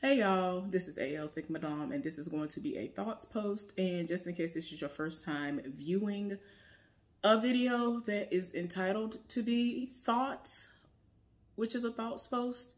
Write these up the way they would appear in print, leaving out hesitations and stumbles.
Hey y'all, this is AL Thick Madame, and this is going to be a thoughts post. And just in case this is your first time viewing a video that is entitled to be thoughts, which is a thoughts post,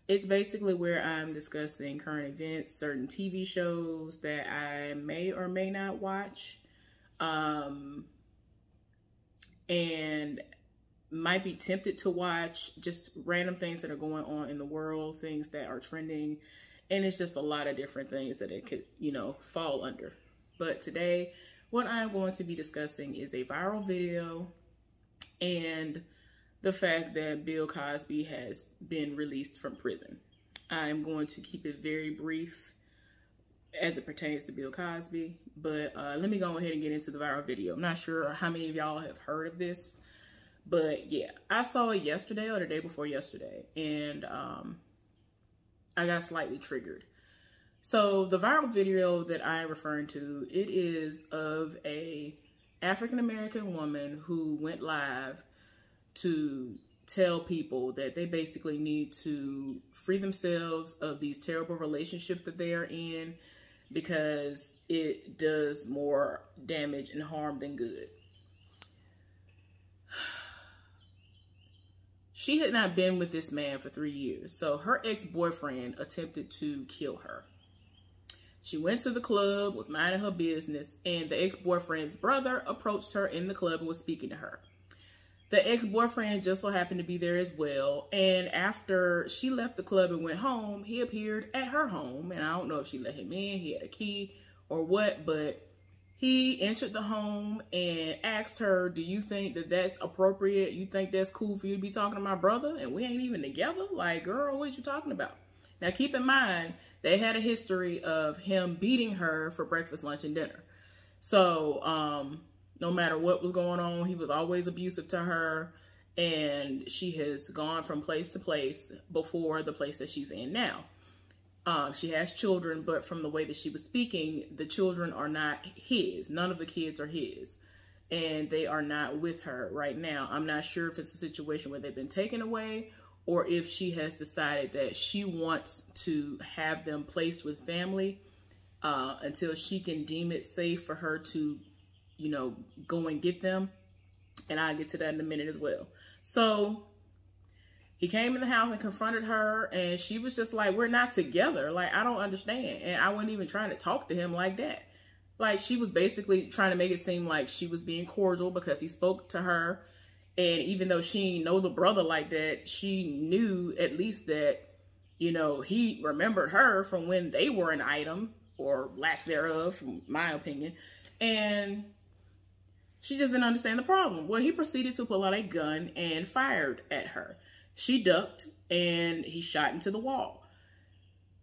it's basically where I'm discussing current events, certain TV shows that I may or may not watch, and might be tempted to watch, just random things that are going on in the world, things that are trending. And it's just a lot of different things that it could, fall under. But today, what I'm going to be discussing is a viral video and the fact that Bill Cosby has been released from prison. I'm going to keep it very brief as it pertains to Bill Cosby. But let me go ahead and get into the viral video. I'm not sure how many of y'all have heard of this. But yeah, I saw it yesterday or the day before yesterday. And I got slightly triggered. So the viral video that I'm referring to, it is of a African-American woman who went live to tell people that they basically need to free themselves of these terrible relationships that they are in because it does more damage and harm than good. She had not been with this man for 3 years, so her ex-boyfriend attempted to kill her. She went to the club, was minding her business, and the ex-boyfriend's brother approached her in the club and was speaking to her. The ex-boyfriend just so happened to be there as well, and after she left the club and went home, he appeared at her home, and I don't know if she let him in, he had a key or what, but he entered the home and asked her, do you think that that's appropriate? You think that's cool for you to be talking to my brother and we ain't even together? Like, girl, what are you talking about? Now, keep in mind, they had a history of him beating her for breakfast, lunch, and dinner. So, no matter what was going on, he was always abusive to her. And she has gone from place to place before the place that she's in now. She has children, but from the way that she was speaking, the children are not his. None of the kids are his. And they are not with her right now. I'm not sure if it's a situation where they've been taken away or if she has decided that she wants to have them placed with family until she can deem it safe for her to, go and get them. And I'll get to that in a minute as well. So he came in the house and confronted her, and she was just like, we're not together. Like, I don't understand. And I wasn't even trying to talk to him like that. Like, she was basically trying to make it seem like she was being cordial because he spoke to her. And even though she didn't know the brother like that, she knew at least that, he remembered her from when they were an item, or lack thereof, from my opinion. And she just didn't understand the problem. Well, he proceeded to pull out a gun and fired at her. She ducked and he shot into the wall.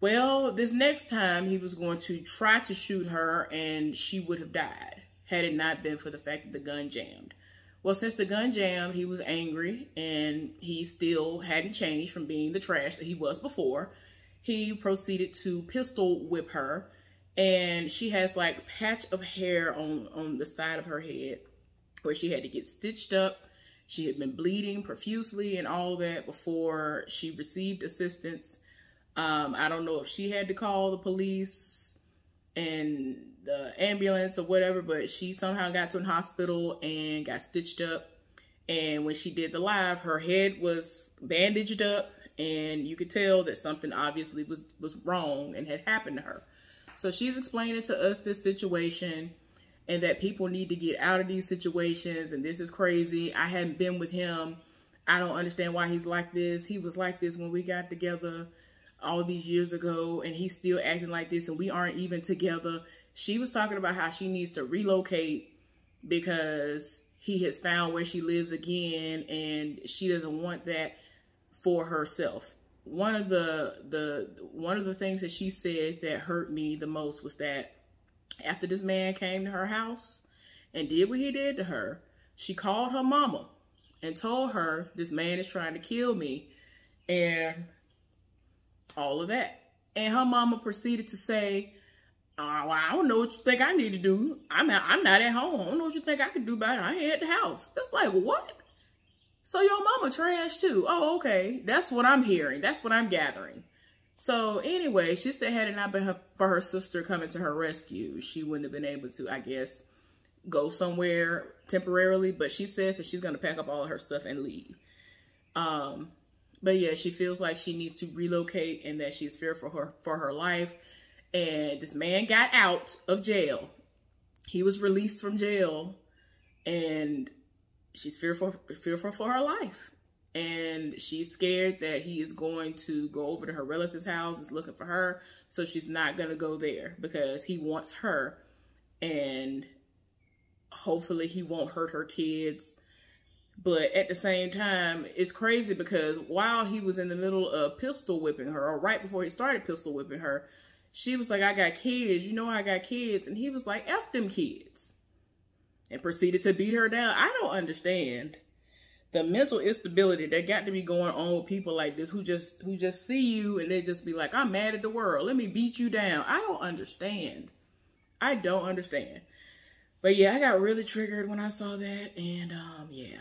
Well, this next time he was going to try to shoot her and she would have died had it not been for the fact that the gun jammed. Well, since the gun jammed, he was angry and he still hadn't changed from being the trash that he was before. He proceeded to pistol whip her, and she has like a patch of hair on the side of her head where she had to get stitched up. She had been bleeding profusely and all that before she received assistance. I don't know if she had to call the police and the ambulance or whatever, but she somehow got to a hospital and got stitched up. And when she did the live, her head was bandaged up, and you could tell that something obviously was wrong and had happened to her. So she's explaining to us this situation, and that people need to get out of these situations, and this is crazy. I hadn't been with him. I don't understand why he's like this. He was like this when we got together all these years ago, and he's still acting like this, and we aren't even together. She was talking about how she needs to relocate because he has found where she lives again, and she doesn't want that for herself. One of the things that she said that hurt me the most was that after this man came to her house and did what he did to her, she called her mama and told her, this man is trying to kill me and all of that. And her mama proceeded to say, oh, well, I don't know what you think I need to do. I'm not at home. I don't know what you think I could do about it. I ain't at the house. It's like, what? So your mama trash too? Oh, okay. That's what I'm hearing. That's what I'm gathering. So anyway, she said had it not been for her sister coming to her rescue, she wouldn't have been able to, I guess, go somewhere temporarily. But she says that she's going to pack up all of her stuff and leave. But yeah, she feels like she needs to relocate and that she's fearful for her life. And this man got out of jail. He was released from jail, and she's fearful for her life. And she's scared that he is going to go over to her relative's house, is looking for her. So she's not going to go there because he wants her. And hopefully he won't hurt her kids. But at the same time, it's crazy because while he was in the middle of pistol whipping her, or right before he started pistol whipping her, she was like, I got kids. You know I got kids. And he was like, F them kids. And proceeded to beat her down. I don't understand the mental instability that got to be going on with people like this who just see you and they just be like, I'm mad at the world. Let me beat you down. I don't understand. I don't understand. But yeah, I got really triggered when I saw that. And yeah.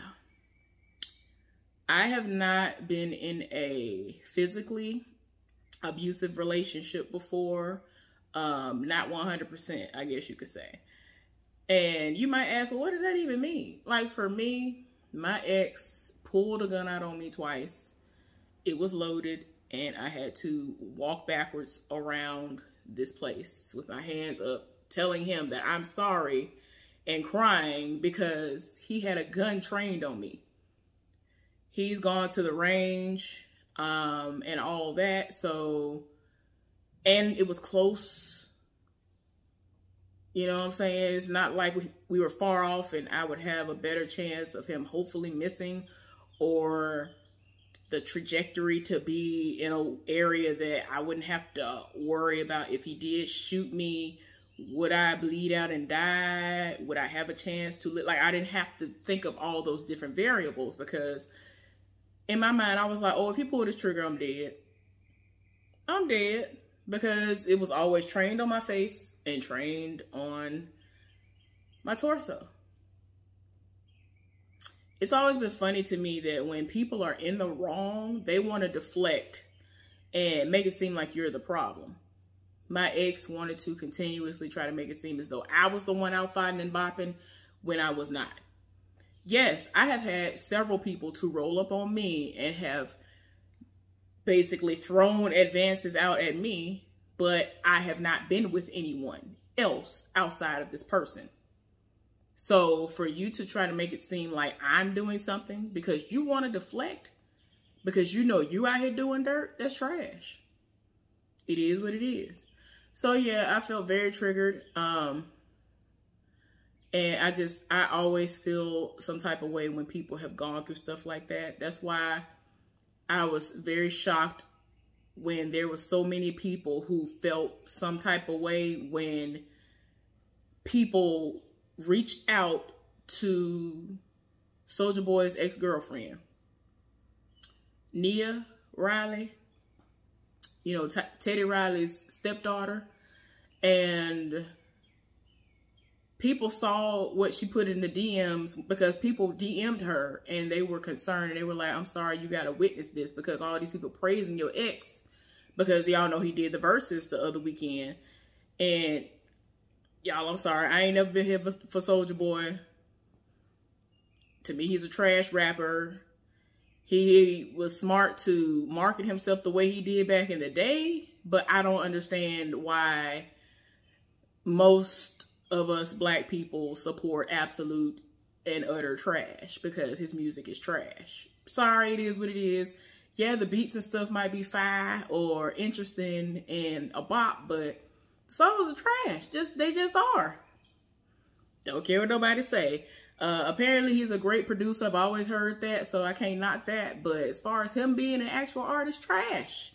I have not been in a physically abusive relationship before. Not 100%, I guess you could say. And you might ask, well, what does that even mean? Like for me, my ex pulled a gun out on me twice. It was loaded, and I had to walk backwards around this place with my hands up, telling him that I'm sorry and crying because he had a gun trained on me. He's gone to the range and all that. So, and it was close. You know what I'm saying? It's not like we were far off and I would have a better chance of him hopefully missing, or the trajectory to be in an area that I wouldn't have to worry about if he did shoot me. Would I bleed out and die? Would I have a chance to live? Like, I didn't have to think of all those different variables because in my mind, I was like, oh, if he pulled his trigger, I'm dead. I'm dead. Because it was always trained on my face and trained on my torso. It's always been funny to me that when people are in the wrong, they want to deflect and make it seem like you're the problem. My ex wanted to continuously try to make it seem as though I was the one out fighting and bopping when I was not. Yes, I have had several people to roll up on me and have basically thrown advances out at me, but I have not been with anyone else outside of this person. So for you to try to make it seem like I'm doing something because you want to deflect, because you know you out here doing dirt, that's trash. It is what it is. So yeah, I felt very triggered. And I always feel some type of way when people have gone through stuff like that. That's why I was very shocked when there were so many people who felt some type of way when people reached out to Soulja Boy's ex-girlfriend, Nia Riley, you know, Teddy Riley's stepdaughter, and people saw what she put in the DMs because people DM'd her and they were concerned and they were like, I'm sorry, you got to witness this because all these people praising your ex because y'all know he did the verses the other weekend. And y'all, I'm sorry, I ain't never been here for Soulja Boy. To me, he's a trash rapper. He was smart to market himself the way he did back in the day, but I don't understand why most of us black people support absolute and utter trash because his music is trash. Sorry, it is what it is. Yeah, the beats and stuff might be fire or interesting and a bop, but the songs are trash. They just are. Don't care what nobody say. Apparently he's a great producer. I've always heard that, so I can't knock that. But as far as him being an actual artist, trash.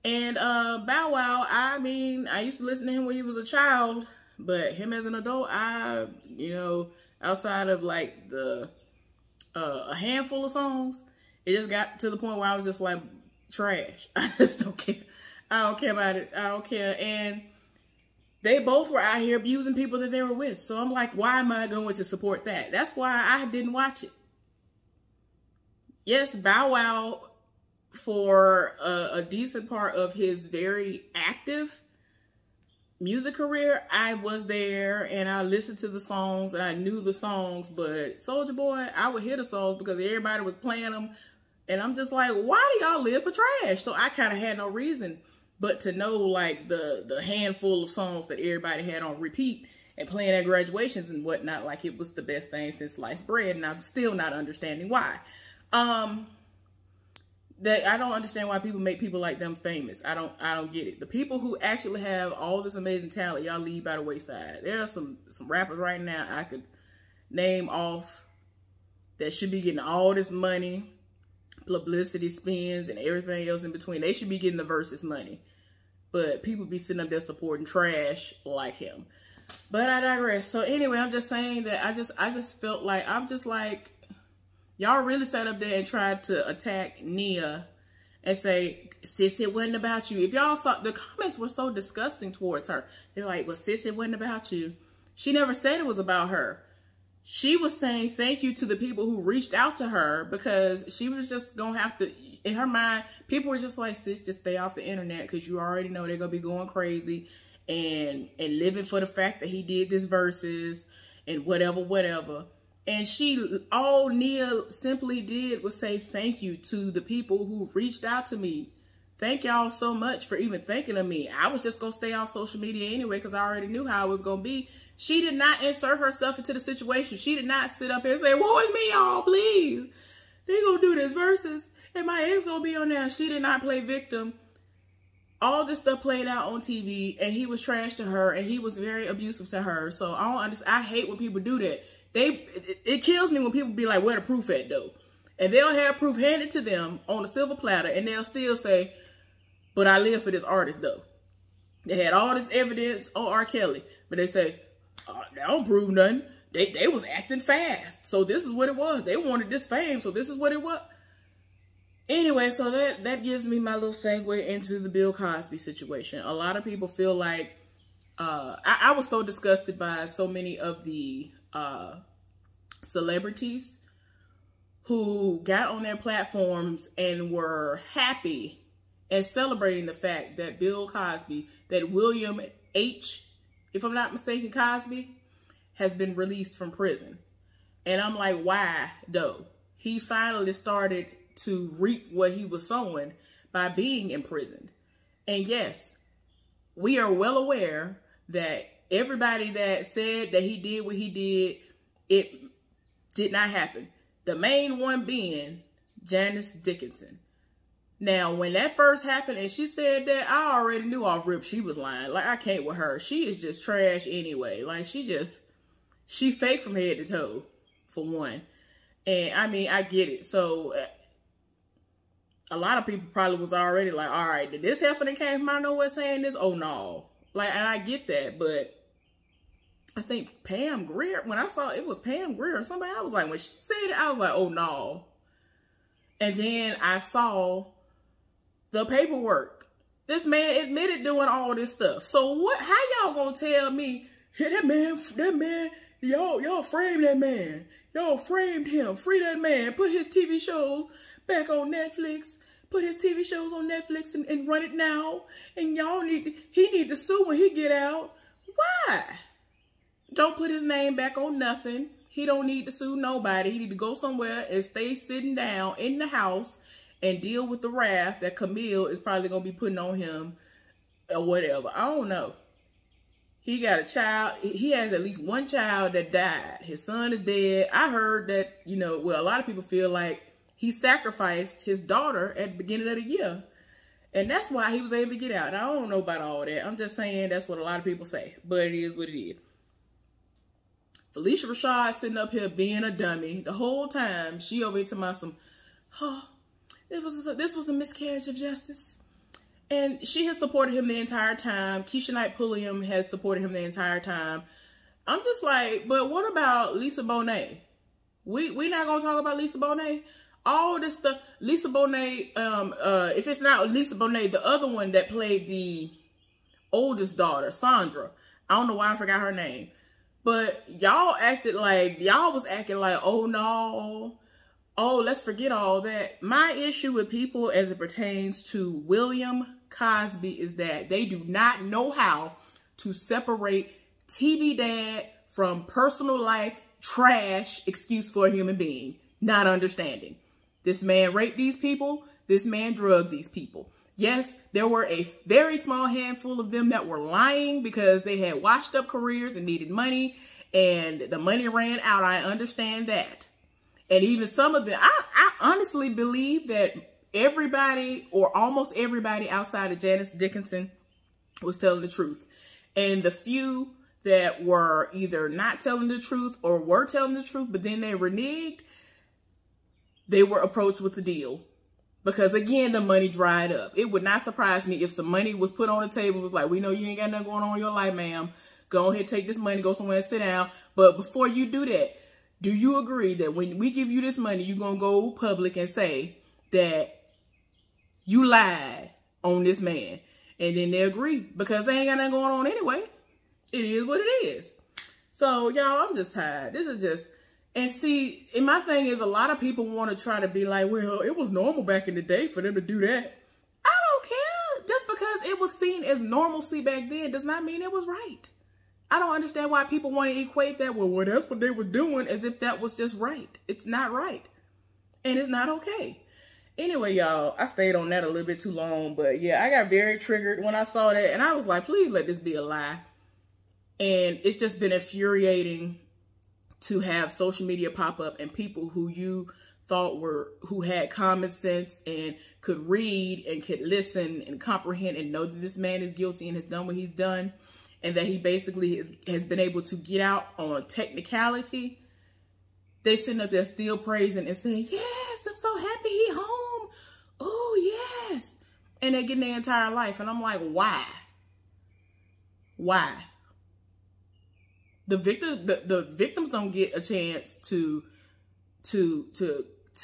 And Bow Wow, I mean, I used to listen to him when he was a child. But him as an adult, you know, outside of like a handful of songs, it just got to the point where I was just like, trash. I just don't care. I don't care about it. I don't care. And they both were out here abusing people that they were with. So I'm like, why am I going to support that? That's why I didn't watch it. Yes, Bow Wow for a decent part of his very active music career, I was there and I listened to the songs and I knew the songs. But Soulja Boy, I would hear the songs because everybody was playing them. And I'm just like, why do y'all live for trash? So I kind of had no reason but to know like the handful of songs that everybody had on repeat and playing at graduations and whatnot, like it was the best thing since sliced bread. And I'm still not understanding why. That I don't understand why people make people like them famous. I don't get it. The people who actually have all this amazing talent, y'all leave by the wayside. There are some rappers right now I could name off that should be getting all this money, publicity spins, and everything else in between. They should be getting the versus money. But people be sitting up there supporting trash like him. But I digress. So anyway, I'm just saying that I just felt like, I'm just like, y'all really sat up there and tried to attack Nia and say, sis, it wasn't about you. If y'all saw, the comments were so disgusting towards her. They're like, well, sis, it wasn't about you. She never said it was about her. She was saying thank you to the people who reached out to her because she was just going to have to, in her mind, people were just like, sis, just stay off the internet because you already know they're going to be going crazy and living for the fact that he did this verses and whatever. And all Nia simply did was say thank you to the people who reached out to me. Thank y'all so much for even thinking of me. I was just going to stay off social media anyway because I already knew how it was going to be. She did not insert herself into the situation. She did not sit up here and say, woe is me, y'all, please. They going to do this versus, and my ex going to be on there. She did not play victim. All this stuff played out on TV, and he was trash to her, and he was very abusive to her. So I don't understand. I hate when people do that. It kills me when people be like, where the proof at, though? And they'll have proof handed to them on a silver platter, and they'll still say, but I live for this artist, though. They had all this evidence on R. Kelly, but they say, oh, they don't prove nothing. They was acting fast, so this is what it was. They wanted this fame, so this is what it was. Anyway, so that gives me my little segue into the Bill Cosby situation. A lot of people feel like, I was so disgusted by so many of the celebrities who got on their platforms and were happy and celebrating the fact that Bill Cosby, that William H., if I'm not mistaken, Cosby, has been released from prison. And I'm like, why, though? He finally started to reap what he was sowing by being imprisoned. And yes, we are well aware that everybody that said that he did what he did, it did not happen. The main one being Janice Dickinson. Now, when that first happened and she said that, I already knew off rip she was lying. Like, I can't with her. She is just trash anyway. Like, she fake from head to toe, for one. And, I mean, I get it. So, a lot of people probably was already like, all right, did this heifer that came from out of nowhere saying this? Oh, no. Like, and I get that, but I think Pam Grier, when I saw it was Pam Grier or somebody, I was like, when she said it, I was like, oh, no. And then I saw the paperwork. This man admitted doing all this stuff. So what, how y'all gonna tell me, hey, that man, y'all framed that man. Y'all framed him. Free that man. Put his TV shows back on Netflix. Put his TV shows on Netflix and run it now. And he need to sue when he get out. Why? Don't put his name back on nothing. He don't need to sue nobody. He need to go somewhere and stay sitting down in the house and deal with the wrath that Camille is probably going to be putting on him or whatever. I don't know. He got a child. He has at least one child that died. His son is dead. I heard that, you know, well, a lot of people feel like he sacrificed his daughter at the beginning of the year. And that's why he was able to get out. And I don't know about all that. I'm just saying that's what a lot of people say. But it is what it is. Felicia Rashad sitting up here being a dummy the whole time. She over here talking about some, oh, this was a miscarriage of justice. And she has supported him the entire time. Keisha Knight Pulliam has supported him the entire time. I'm just like, but what about Lisa Bonet? We not going to talk about Lisa Bonet? All this stuff. Lisa Bonet, if it's not Lisa Bonet, the other one that played the oldest daughter, Sandra. I don't know why I forgot her name. But y'all was acting like, oh no, oh, let's forget all that. My issue with people as it pertains to William Cosby is that they do not know how to separate TV dad from personal life trash excuse for a human being. Not understanding. This man raped these people. This man drugged these people. Yes, there were a very small handful of them that were lying because they had washed up careers and needed money, and the money ran out. I understand that. And even some of them, I honestly believe that everybody or almost everybody outside of Janice Dickinson was telling the truth. And the few that were either not telling the truth or were telling the truth, but then they reneged, they were approached with the deal. Because again, the money dried up. It would not surprise me if some money was put on the table. It was like, we know you ain't got nothing going on in your life, ma'am. Go ahead, take this money, go somewhere and sit down. But before you do that, do you agree that when we give you this money, you're going to go public and say that you lied on this man? And then they agree because they ain't got nothing going on anyway. It is what it is. So, y'all, I'm just tired. This is just... And see, and my thing is a lot of people want to try to be like, well, it was normal back in the day for them to do that. I don't care. Just because it was seen as normalcy back then does not mean it was right. I don't understand why people want to equate that with, well, that's what they were doing, as if that was just right. It's not right. And it's not okay. Anyway, y'all, I stayed on that a little bit too long. But yeah, I got very triggered when I saw that. And I was like, please let this be a lie. And it's just been infuriating to have social media pop up and people who you thought who had common sense and could read and could listen and comprehend and know that this man is guilty and has done what he's done, and that he basically has been able to get out on technicality. They sitting up there still praising and saying, yes, I'm so happy he home. Oh, yes. And they're getting their entire life. And I'm like, why? Why? The victims don't get a chance to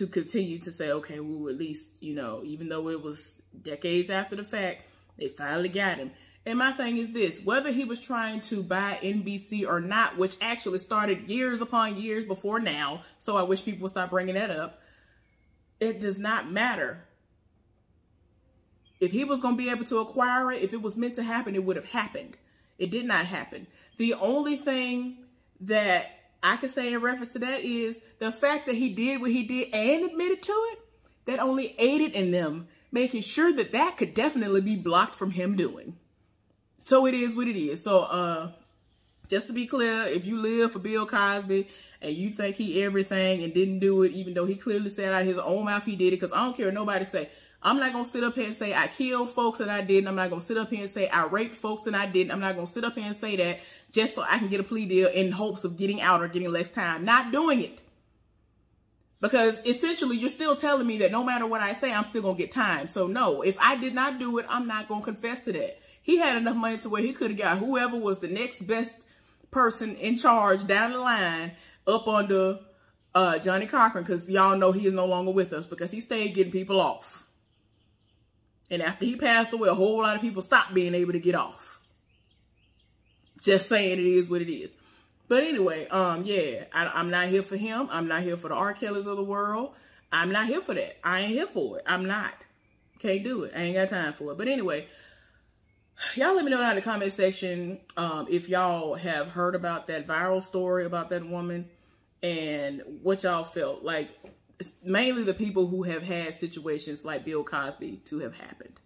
continue to say, okay, well, at least, you know, even though it was decades after the fact, they finally got him. And my thing is this, whether he was trying to buy NBC or not, which actually started years upon years before now, so I wish people would stop bringing that up, it does not matter. If he was going to be able to acquire it, if it was meant to happen, it would have happened. It did not happen. The only thing that I can say in reference to that is the fact that he did what he did and admitted to it, that only aided in them making sure that that could definitely be blocked from him doing. So it is what it is. So just to be clear, if you live for Bill Cosby and you think he everything and didn't do it, even though he clearly said out of his own mouth he did it, because I don't care what nobody say. I'm not going to sit up here and say I killed folks and I didn't. I'm not going to sit up here and say I raped folks and I didn't. I'm not going to sit up here and say that just so I can get a plea deal in hopes of getting out or getting less time. Not doing it. Because essentially you're still telling me that no matter what I say, I'm still going to get time. So no, if I did not do it, I'm not going to confess to that. He had enough money to where he could have got whoever was the next best person in charge down the line up under Johnny Cochran, because y'all know he is no longer with us because he stayed getting people off. And after he passed away, a whole lot of people stopped being able to get off. Just saying, it is what it is. But anyway, yeah, I'm not here for him. I'm not here for the R. Kellys of the world. I'm not here for that. I ain't here for it. I'm not. Can't do it. I ain't got time for it. But anyway, y'all let me know down in the comment section if y'all have heard about that viral story about that woman and what y'all felt. Like, it's mainly the people who have had situations like Bill Cosby to have happened.